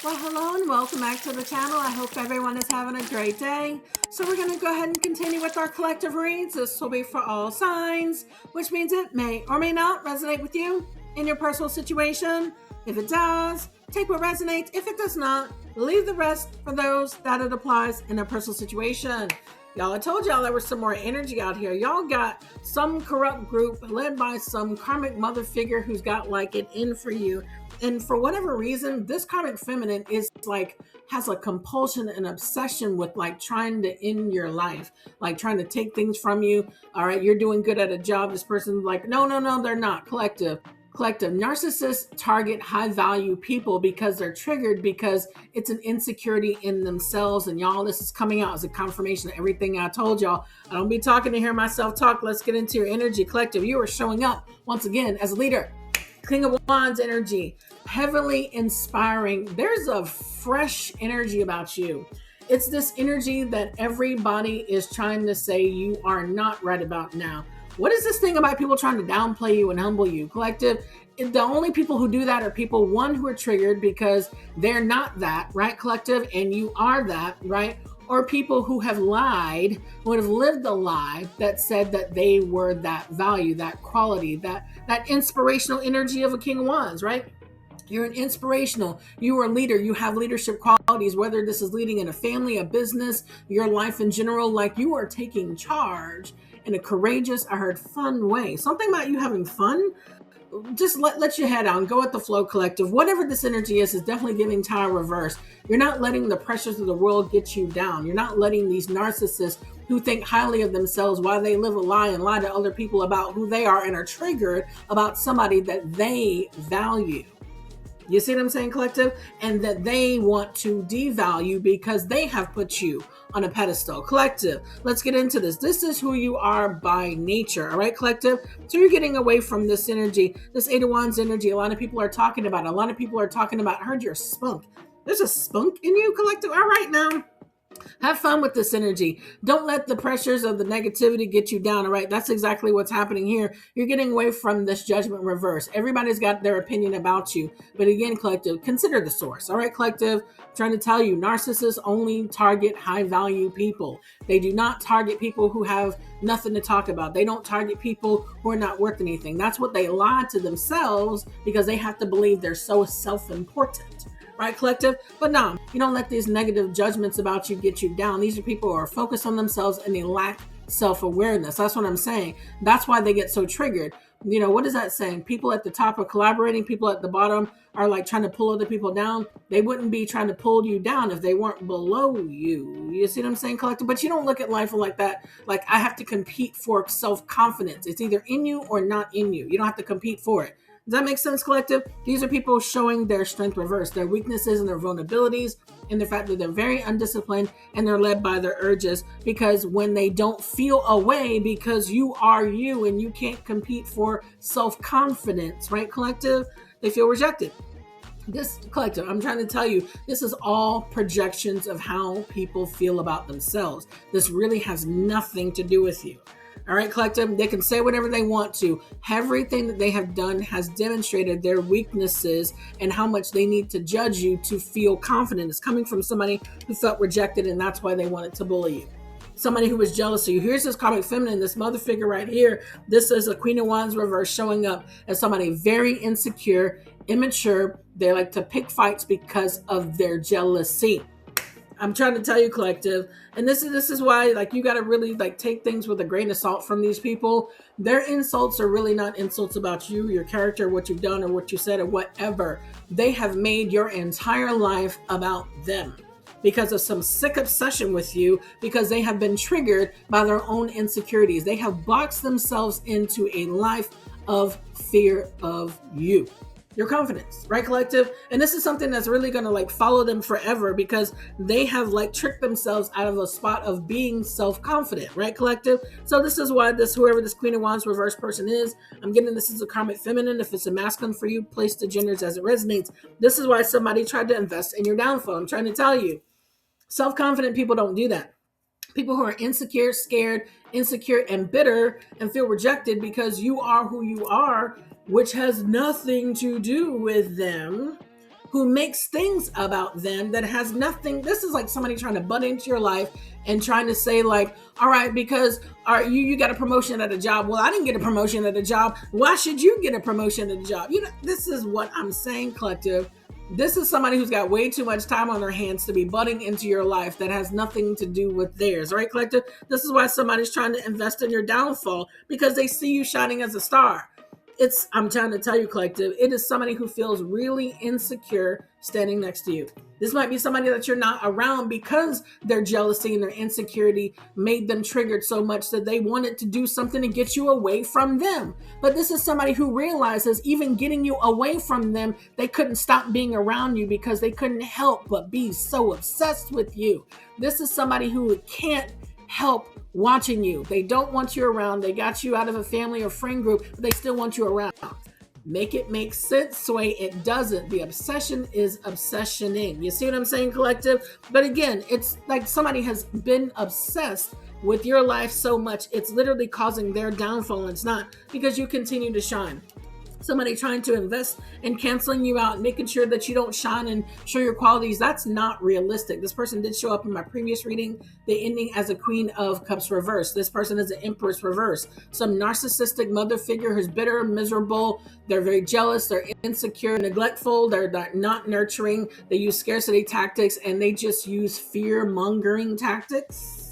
Well, hello and welcome back to the channel. I hope everyone is having a great day. So we're going to go ahead and continue with our collective reads. This will be for all signs, which means it may or may not resonate with you in your personal situation. If it does, take what resonates. If it does not, leave the rest for those that it applies in their personal situation. Y'all, I told y'all there was some more energy out here. Y'all got some corrupt group led by some karmic mother figure who's got like it in for you. And for whatever reason, this karmic feminine is like has a compulsion and obsession with like trying to end your life, like trying to take things from you. All right, you're doing good at a job. This person's like, no, they're not. Collective narcissists target high value people because they're triggered because it's an insecurity in themselves. And y'all, this is coming out as a confirmation of everything I told y'all. I don't be talking to hear myself talk. Let's get into your energy. Collective, you are showing up once again as a leader. King of Wands energy, heavily inspiring. There's a fresh energy about you. It's this energy that everybody is trying to say you are not right about now. What is this thing about people trying to downplay you and humble you? Collective, the only people who do that are people, one, who are triggered because they're not that, right, collective, and you are that, right? Or people who have lied, who have lived a lie that said that they were that value, that quality, that inspirational energy of a King of Wands, right? You're an inspirational, you are a leader, you have leadership qualities, whether this is leading in a family, a business, your life in general, like you are taking charge in a courageous, I heard fun way. Something about you having fun. Just let your head on, go with the flow, collective. Whatever this energy is definitely giving time reverse. You're not letting the pressures of the world get you down. You're not letting these narcissists who think highly of themselves while they live a lie and lie to other people about who they are and are triggered about somebody that they value. You see what I'm saying, collective? And that they want to devalue because they have put you on a pedestal. Collective, let's get into this. This is who you are by nature, all right, collective? So you're getting away from this energy, this Eight of Wands energy. A lot of people are talking about it. A lot of people are talking about, I heard your spunk. There's a spunk in you, collective. All right, now. Have fun with this energy. Don't let the pressures of the negativity get you down. All right. That's exactly what's happening here. You're getting away from this judgment reverse. Everybody's got their opinion about you. But again, collective, consider the source. All right, collective, I'm trying to tell you, narcissists only target high value people. They do not target people who have nothing to talk about. They don't target people who are not worth anything. That's what they lie to themselves because they have to believe they're so self-important. Right, collective? But no, you don't let these negative judgments about you get you down. These are people who are focused on themselves and they lack self-awareness. That's what I'm saying. That's why they get so triggered. You know, what is that saying? People at the top are collaborating. People at the bottom are like trying to pull other people down. They wouldn't be trying to pull you down if they weren't below you. You see what I'm saying, collective? But you don't look at life like that. Like, I have to compete for self-confidence. It's either in you or not in you. You don't have to compete for it. Does that make sense, collective? These are people showing their strength reverse, their weaknesses and their vulnerabilities, and the fact that they're very undisciplined and they're led by their urges because when they don't feel a way because you are you and you can't compete for self-confidence, right, collective? They feel rejected. This collective, I'm trying to tell you, this is all projections of how people feel about themselves. This really has nothing to do with you. All right, collective, they can say whatever they want to. Everything that they have done has demonstrated their weaknesses and how much they need to judge you to feel confident. It's coming from somebody who felt rejected and that's why they wanted to bully you. Somebody who was jealous of you. Here's this karmic feminine, this mother figure right here. This is a Queen of Wands reverse showing up as somebody very insecure, immature. They like to pick fights because of their jealousy. I'm trying to tell you, collective, and this is why, like, you got to really like take things with a grain of salt from these people. Their insults are really not insults about you, your character, what you've done, or what you said, or whatever. They have made your entire life about them because of some sick obsession with you, because they have been triggered by their own insecurities. They have boxed themselves into a life of fear of you. Your confidence, right, collective? And this is something that's really going to like follow them forever because they have like tricked themselves out of a spot of being self-confident, right, collective? So this is why whoever this Queen of Wands reverse person is, I'm getting this is a karmic feminine. If it's a masculine for you, place the genders as it resonates. This is why somebody tried to invest in your downfall. I'm trying to tell you, self-confident people don't do that. People who are insecure, scared, insecure, and bitter and feel rejected because you are who you are, which has nothing to do with them, who makes things about them that has nothing. This is like somebody trying to butt into your life and trying to say like, all right, because you got a promotion at a job. Well, I didn't get a promotion at a job. Why should you get a promotion at a job? This is what I'm saying, collective. This is somebody who's got way too much time on their hands to be butting into your life that has nothing to do with theirs. All right, collective? This is why somebody's trying to invest in your downfall, because they see you shining as a star. I'm trying to tell you, collective, it is somebody who feels really insecure standing next to you. This might be somebody that you're not around because their jealousy and their insecurity made them triggered so much that they wanted to do something to get you away from them. But this is somebody who realizes even getting you away from them, they couldn't stop being around you because they couldn't help but be so obsessed with you. This is somebody who can't help watching you. They don't want you around. They got you out of a family or friend group, but they still want you around. Make it make sense, Sway. It doesn't. The obsession is obsessioning. You see what I'm saying, collective? But again, it's like somebody has been obsessed with your life so much, it's literally causing their downfall. And it's not, because you continue to shine. Somebody trying to invest in canceling you out, making sure that you don't shine and show your qualities. That's not realistic. This person did show up in my previous reading, the ending as a Queen of Cups reverse. This person is an Empress reverse. Some narcissistic mother figure who's bitter, miserable. They're very jealous. They're insecure, neglectful. They're not nurturing. They use scarcity tactics, and they just use fear-mongering tactics.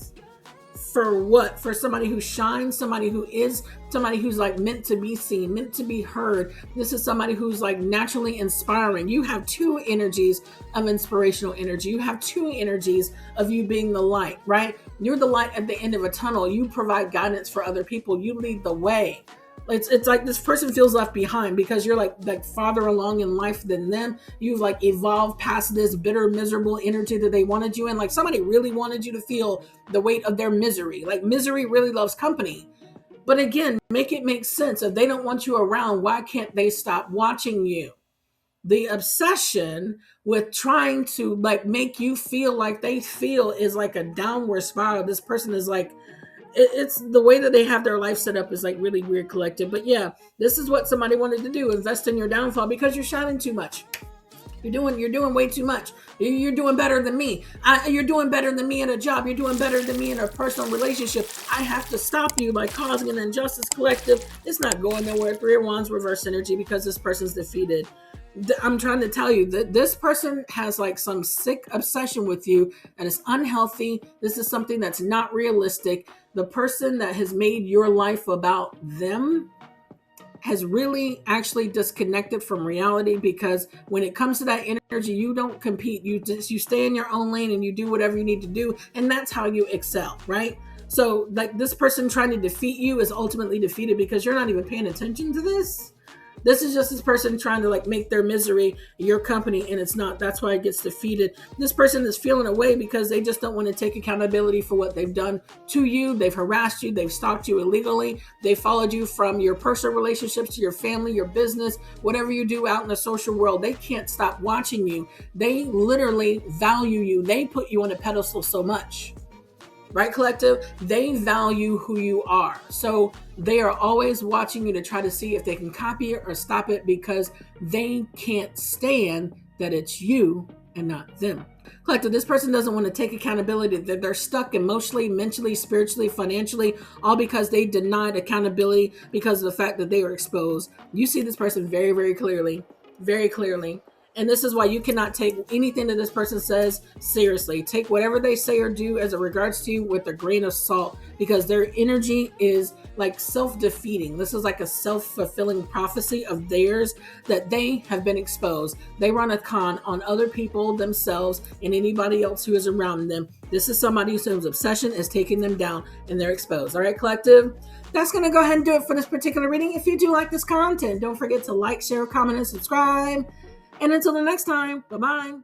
For what? For somebody who shines, somebody who's like meant to be seen, meant to be heard. This is somebody who's like naturally inspiring. You have two energies of inspirational energy. You have two energies of you being the light, right? You're the light at the end of a tunnel. You provide guidance for other people. You lead the way. It's like this person feels left behind because you're like farther along in life than them. You've like evolved past this bitter, miserable energy that they wanted you in. Like somebody really wanted you to feel the weight of their misery. Like misery really loves company. But again, make it make sense. If they don't want you around, why can't they stop watching you? The obsession with trying to like make you feel like they feel is like a downward spiral. This person is like, it's the way that they have their life set up is like really weird, collective. But yeah, this is what somebody wanted to do. Invest in your downfall because you're shining too much. You're doing way too much. You're doing better than me. You're doing better than me in a job. You're doing better than me in a personal relationship. I have to stop you by causing an injustice, collective. It's not going nowhere. Three of Wands reverse energy because this person's defeated. I'm trying to tell you that this person has like some sick obsession with you, and it's unhealthy. This is something that's not realistic. The person that has made your life about them has really actually disconnected from reality, because when it comes to that energy, you don't compete. You stay in your own lane and you do whatever you need to do, and that's how you excel, right? So like this person trying to defeat you is ultimately defeated because you're not even paying attention to this. This is just this person trying to like make their misery your company, and it's not. That's why it gets defeated. This person is feeling away because they just don't want to take accountability for what they've done to you. They've harassed you. They've stalked you illegally. They followed you from your personal relationships to your family, your business, whatever you do out in the social world. They can't stop watching you. They literally value you. They put you on a pedestal so much. Right, collective? They value who you are. So they are always watching you to try to see if they can copy it or stop it, because they can't stand that it's you and not them. Collective, this person doesn't want to take accountability. They're stuck emotionally, mentally, spiritually, financially, all because they denied accountability because of the fact that they were exposed. You see this person very, very clearly, very clearly. And this is why you cannot take anything that this person says seriously. Take whatever they say or do as it regards to you with a grain of salt, because their energy is like self-defeating. This is like a self-fulfilling prophecy of theirs, that they have been exposed. They run a con on other people, themselves, and anybody else who is around them. This is somebody whose obsession is taking them down, and they're exposed. All right, collective? That's going to go ahead and do it for this particular reading. If you do like this content, don't forget to like, share, comment, and subscribe. And until the next time, bye-bye.